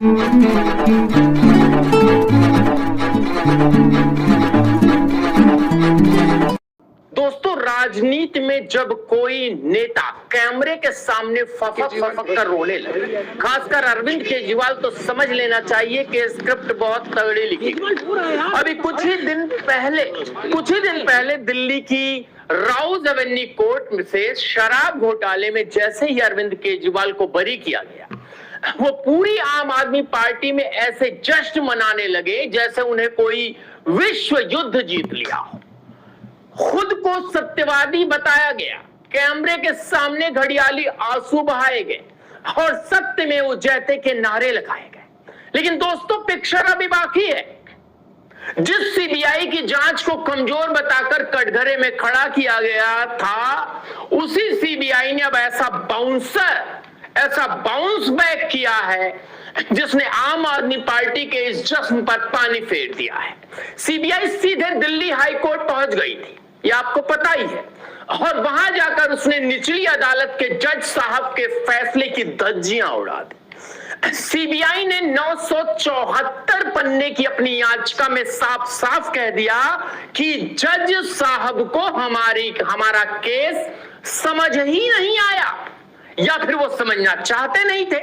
दोस्तों, राजनीति में जब कोई नेता कैमरे के सामने फफक कर रोने लगे, खासकर अरविंद केजरीवाल, तो समझ लेना चाहिए कि स्क्रिप्ट बहुत तगड़ी लिखी। अभी कुछ ही दिन पहले दिल्ली की राउज एवेन्यू कोर्ट से शराब घोटाले में जैसे ही अरविंद केजरीवाल को बरी किया गया, वो पूरी आम आदमी पार्टी में ऐसे जश्न मनाने लगे जैसे उन्हें कोई विश्व युद्ध जीत लिया हो। खुद को सत्यवादी बताया गया, कैमरे के सामने घड़ियाली आंसू बहाए गए और सत्य में वो जयते के नारे लगाए गए। लेकिन दोस्तों, पिक्चर अभी बाकी है। जिस सीबीआई की जांच को कमजोर बताकर कटघरे में खड़ा किया गया था, उसी सीबीआई ने अब ऐसा बाउंस बैक किया है जिसने आम आदमी पार्टी के इस जश्न पर पानी फेर दिया है। सीबीआई सीधे दिल्ली हाई कोर्ट पहुंच गई थी, ये आपको पता ही है, और वहां जाकर उसने निचली अदालत के जज साहब के फैसले की धज्जियां उड़ा दी। सीबीआई ने 974 पन्ने की अपनी याचिका में साफ साफ कह दिया कि जज साहब को हमारा केस समझ ही नहीं आया, या फिर वो समझना चाहते नहीं थे।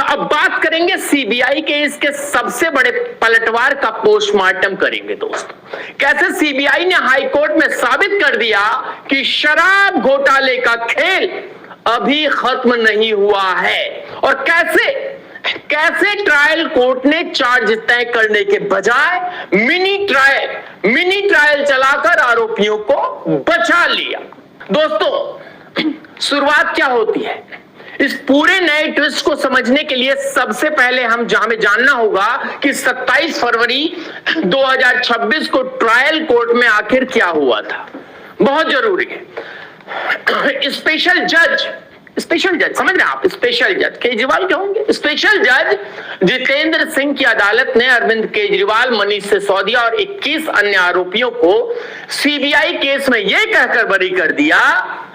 अब बात करेंगे सीबीआई के इसके सबसे बड़े पलटवार का, पोस्टमार्टम करेंगे दोस्तों। कैसे सीबीआई ने हाई कोर्ट में साबित कर दिया कि शराब घोटाले का खेल अभी खत्म नहीं हुआ है, और कैसे ट्रायल कोर्ट ने चार्ज तय करने के बजाय मिनी ट्रायल चलाकर आरोपियों को बचा लिया। दोस्तों, शुरुआत क्या होती है? इस पूरे नए ट्विस्ट को समझने के लिए सबसे पहले हमें जानना होगा कि 27 फरवरी 2026 को ट्रायल कोर्ट में आखिर क्या हुआ था। बहुत जरूरी है। स्पेशल जज समझ रहे हैं आप? स्पेशल जज केजरीवाल क्या होंगे? स्पेशल जज जितेंद्र सिंह की अदालत ने अरविंद केजरीवाल, मनीष सिसोदिया और 21 अन्य आरोपियों को सीबीआई केस में यह कहकर बरी कर दिया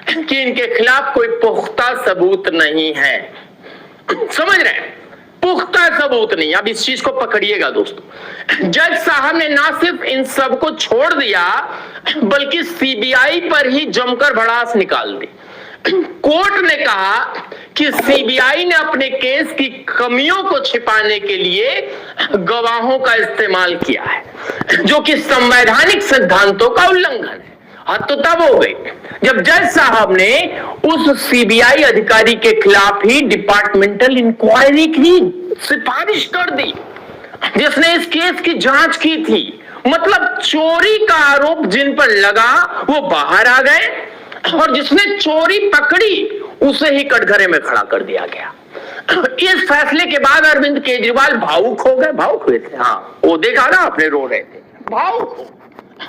कि इनके खिलाफ कोई पुख्ता सबूत नहीं है। समझ रहे हैं? पुख्ता सबूत नहीं। अब इस चीज को पकड़िएगा दोस्तों। जज साहब ने ना सिर्फ इन सब को छोड़ दिया, बल्कि सीबीआई पर ही जमकर भड़ास निकाल दी। कोर्ट ने कहा कि सीबीआई ने अपने केस की कमियों को छिपाने के लिए गवाहों का इस्तेमाल किया है, जो कि संवैधानिक सिद्धांतों का उल्लंघन है। हद तो तब हो गई जब जज साहब ने उस सीबीआई अधिकारी के खिलाफ ही डिपार्टमेंटल इंक्वायरी की सिफारिश कर दी जिसने इस केस की जांच की थी। मतलब चोरी का आरोप जिन पर लगा वो बाहर आ गए, और जिसने चोरी पकड़ी उसे ही कटघरे में खड़ा कर दिया गया। इस फैसले के बाद अरविंद केजरीवाल भावुक हुए थे। हाँ, वो देखा ना आपने, रो रहे थे, भावुक हो,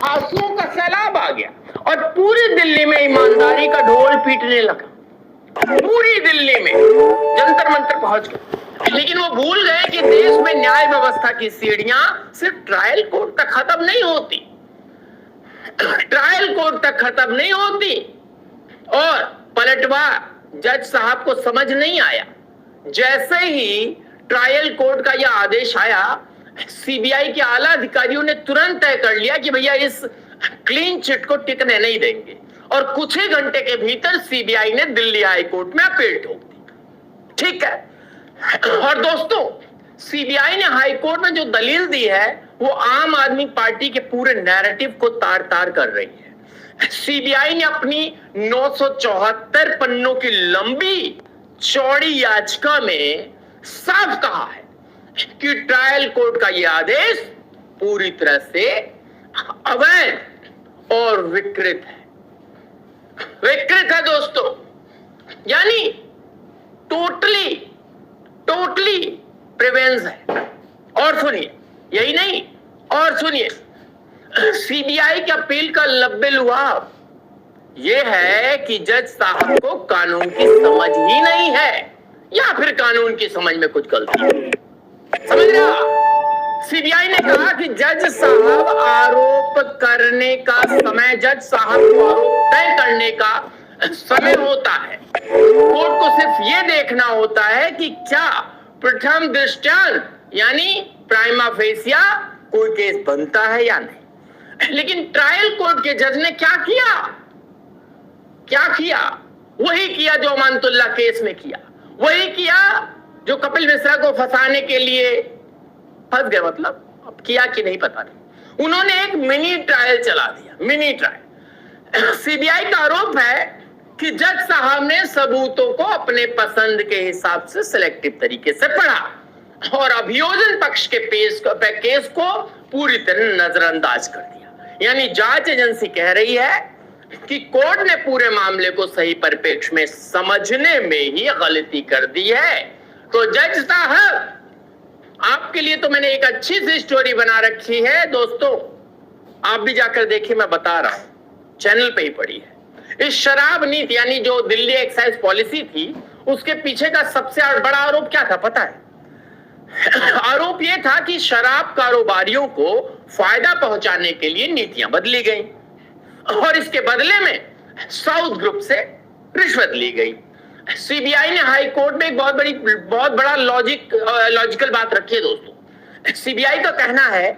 आंसुओं का सैलाब आ गया और पूरी दिल्ली में ईमानदारी का ढोल पीटने लगा। पूरी दिल्ली में जंतर मंतर पहुंच गए। लेकिन वो भूल गए कि देश में न्याय व्यवस्था की सीढ़ियां सिर्फ ट्रायल कोर्ट तक खत्म नहीं होती, और पलटवार जज साहब को समझ नहीं आया। जैसे ही ट्रायल कोर्ट का यह आदेश आया, सीबीआई के आला अधिकारियों ने तुरंत तय कर लिया कि भैया इस क्लीन चिट को टिकने नहीं देंगे, और कुछ ही घंटे के भीतर सीबीआई ने दिल्ली हाई कोर्ट में अपील ठोक दी। ठीक है। और दोस्तों, सीबीआई ने हाई कोर्ट में जो दलील दी है वो आम आदमी पार्टी के पूरे नैरेटिव को तार तार कर रही है। सीबीआई ने अपनी 974 पन्नों की लंबी चौड़ी याचिका में साफ कहा है कि ट्रायल कोर्ट का यह आदेश पूरी तरह से अवैध और विकृत है दोस्तों, यानी टोटली प्रिवेंस है। और सुनिए, यही नहीं, और सुनिए, सीबीआई के अपील का लब्बे-लुआब यह है कि जज साहब को कानून की समझ ही नहीं है, या फिर कानून की समझ में कुछ गलती है। समझ रहे हो? सीबीआई ने कहा कि जज साहब आरोप करने का समय, जज साहब को आरोप तय करने का समय होता है। कोर्ट को सिर्फ ये देखना होता है कि क्या प्रथम दृष्टांत यानी प्राइमा फेसिया कोई केस बनता है या नहीं। लेकिन ट्रायल कोर्ट के जज ने क्या किया? वही किया जो अमानतुल्लाह केस में किया, वही किया जो कपिल मिश्रा को फंसाने के लिए फंस गए। मतलब अब किया कि नहीं पता नहीं। उन्होंने एक मिनी ट्रायल चला दिया, मिनी ट्रायल। सीबीआई का आरोप है कि जज साहब ने सबूतों को अपने पसंद के हिसाब से सिलेक्टिव तरीके से पढ़ा और अभियोजन पक्ष के केस को पूरी तरह नजरअंदाज कर दिया। यानी जांच एजेंसी कह रही है कि कोर्ट ने पूरे मामले को सही परिप्रेक्ष्य में समझने में ही गलती कर दी है। तो जज साहब, आपके लिए तो मैंने एक अच्छी सी स्टोरी बना रखी है दोस्तों, आप भी जाकर देखिए, मैं बता रहा हूं, चैनल पे ही पड़ी है। इस शराब नीति यानी जो दिल्ली एक्साइज पॉलिसी थी, उसके पीछे का सबसे बड़ा आरोप क्या था पता है? आरोप यह था कि शराब कारोबारियों को फायदा पहुंचाने के लिए नीतियां बदली गई और इसके बदले में साउथ ग्रुप से रिश्वत ली गई। सीबीआई ने हाई कोर्ट में एक बहुत बड़ा लॉजिकल बात रखी है दोस्तों। सीबीआई का कहना है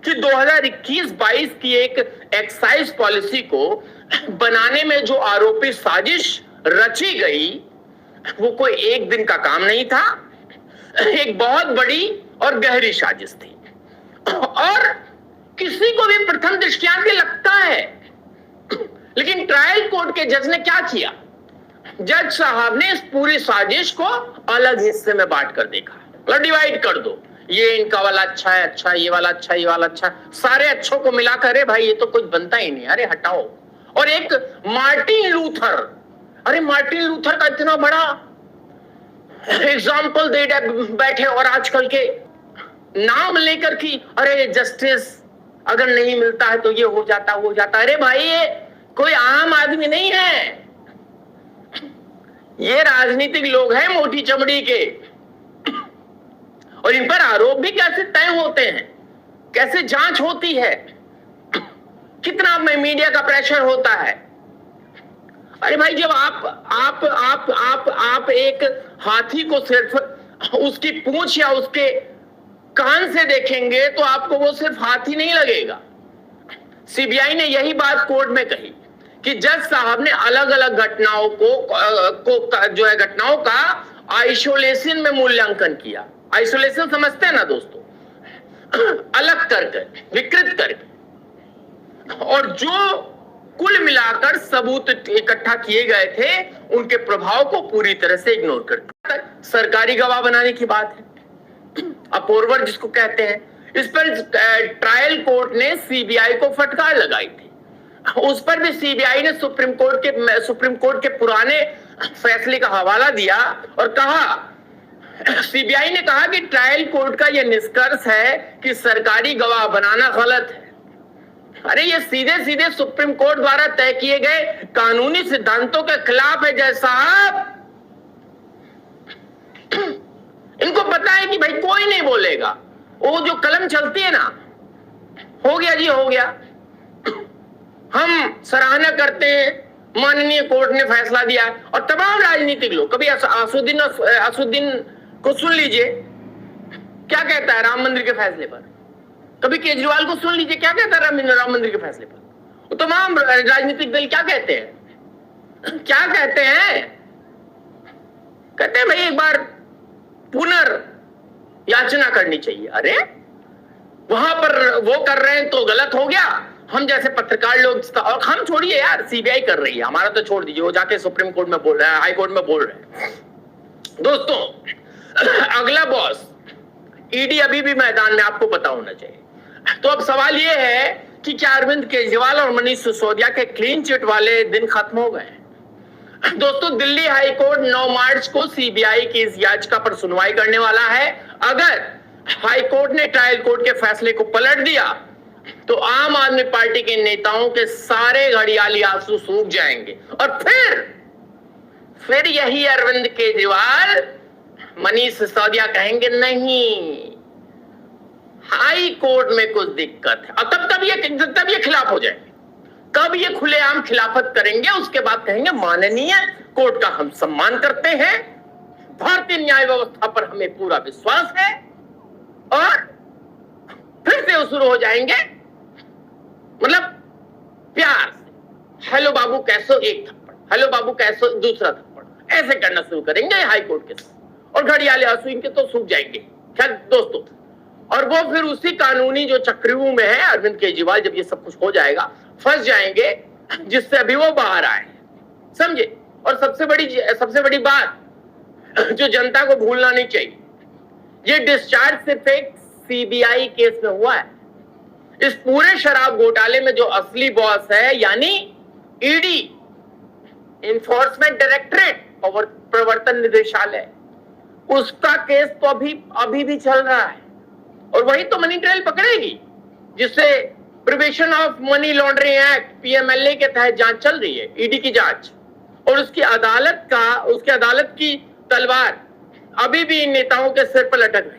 कि 2021-22 की एक एक्साइज पॉलिसी को बनाने में जो आरोपी साजिश रची गई वो कोई एक दिन का काम नहीं था, एक बहुत बड़ी और गहरी साजिश थी और किसी को भी प्रथम दृष्टया लगता है। लेकिन ट्रायल कोर्ट के जज ने क्या किया? जज साहब ने इस पूरी साजिश को अलग हिस्से में बांट कर देखा, डिवाइड कर दो, ये इनका वाला अच्छा है, अच्छा ये वाला अच्छा, ये वाला अच्छा, सारे अच्छों को मिलाकर, अरे भाई ये तो कुछ बनता ही नहीं, अरे हटाओ। और एक मार्टिन लूथर, अरे मार्टिन लूथर का इतना बड़ा एग्जाम्पल दे बैठे और आजकल के नाम लेकर कि अरे जस्टिस अगर नहीं मिलता है तो ये हो जाता। अरे भाई ये कोई आम आदमी नहीं है, ये राजनीतिक लोग हैं मोटी चमड़ी के और इन पर आरोप भी कैसे तय होते हैं, कैसे जांच होती है, कितना मीडिया का प्रेशर होता है। अरे भाई जब आप एक हाथी को सिर्फ उसकी पूंछ या उसके कान से देखेंगे तो आपको वो सिर्फ हाथी नहीं लगेगा। सीबीआई ने यही बात कोर्ट में कही कि जज साहब ने अलग अलग घटनाओं घटनाओं का आइसोलेशन में मूल्यांकन किया। आइसोलेशन समझते हैं ना दोस्तों, अलग करके, विकृत करके, और जो कुल मिलाकर सबूत इकट्ठा किए गए थे उनके प्रभाव को पूरी तरह से इग्नोर कर दिया। सरकारी गवाह बनाने की बात है, अपोरवर जिसको कहते हैं, इस पर ट्रायल कोर्ट ने सीबीआई को फटकार लगाई थी। उस पर भी सीबीआई ने सुप्रीम कोर्ट के पुराने फैसले का हवाला दिया और कहा, सीबीआई ने कहा कि ट्रायल कोर्ट का यह निष्कर्ष है कि सरकारी गवाह बनाना गलत है। अरे ये सीधे सीधे सुप्रीम कोर्ट द्वारा तय किए गए कानूनी सिद्धांतों के खिलाफ है जज साहब। इनको पता है कि भाई कोई नहीं बोलेगा, वो जो कलम चलती है ना, हो गया जी हो गया। हम सराहना करते हैं, माननीय कोर्ट ने फैसला दिया और तमाम राजनीतिक लोग, कभी असुद्दीन को सुन लीजिए क्या कहता है राम मंदिर के फैसले पर, कभी केजरीवाल को सुन लीजिए क्या कहता है राम मंदिर के फैसले पर। तमाम राजनीतिक दल क्या कहते हैं? कहते हैं भाई एक बार पुनर्याचना करनी चाहिए। अरे वहां पर वो कर रहे हैं तो गलत हो गया। हम जैसे पत्रकार लोग, और हम छोड़िए यार, सीबीआई कर रही है, हमारा तो छोड़ दीजिए, वो जाके सुप्रीम कोर्ट में बोल रहे हैं, हाई कोर्ट में बोल रहे हैं। दोस्तों अगला बॉस ईडी अभी भी मैदान में, आपको पता होना चाहिए। तो अब सवाल ये है कि क्या अरविंद केजरीवाल और मनीष सिसोदिया के क्लीन चिट वाले दिन खत्म हो गए? दोस्तों दिल्ली हाई कोर्ट 9 मार्च को सीबीआई की इस याचिका पर सुनवाई करने वाला है। अगर हाई कोर्ट ने ट्रायल कोर्ट के फैसले को पलट दिया तो आम आदमी पार्टी के नेताओं के सारे घड़ियाली आंसू सूख जाएंगे और फिर यही अरविंद केजरीवाल, मनीष सिसोदिया कहेंगे नहीं, हाई कोर्ट में कुछ दिक्कत है, और तब ये खिलाफ हो जाएंगे। कब ये खुलेआम खिलाफत करेंगे, उसके बाद कहेंगे माननीय कोर्ट का हम सम्मान करते हैं, भारतीय न्याय व्यवस्था पर हमें पूरा विश्वास है और फिर से वो शुरू हो जाएंगे, मतलब प्यार से, हेलो बाबू कैसो एक थप्पड़, हेलो बाबू कैसो दूसरा थप्पड़, ऐसे करना शुरू करेंगे हाई कोर्ट के साथ, और घड़ियाले आंसू इनके तो सूख जाएंगे। खैर दोस्तों, और वो फिर उसी कानूनी जो चक्रव्यूह में है अरविंद केजरीवाल, जब ये सब कुछ हो जाएगा फंस जाएंगे, जिससे अभी वो बाहर आए, समझे। और सबसे बड़ी बात जो जनता को भूलना नहीं चाहिए, ये डिस्चार्ज सिर्फ एक सीबीआई केस में हुआ है। इस पूरे शराब घोटाले में जो असली बॉस है यानी ईडी, इन्फोर्समेंट डायरेक्टरेट, प्रवर्तन निदेशालय, उसका केस तो अभी भी चल रहा है, और वही तो मनी ट्रेल पकड़ेगी, जिससे prevention of money laundering act PMLA के तहत जांच चल रही है, ईडी की जांच, और उसकी अदालत की तलवार अभी भी इन नेताओं के सिर पर लटक रही है।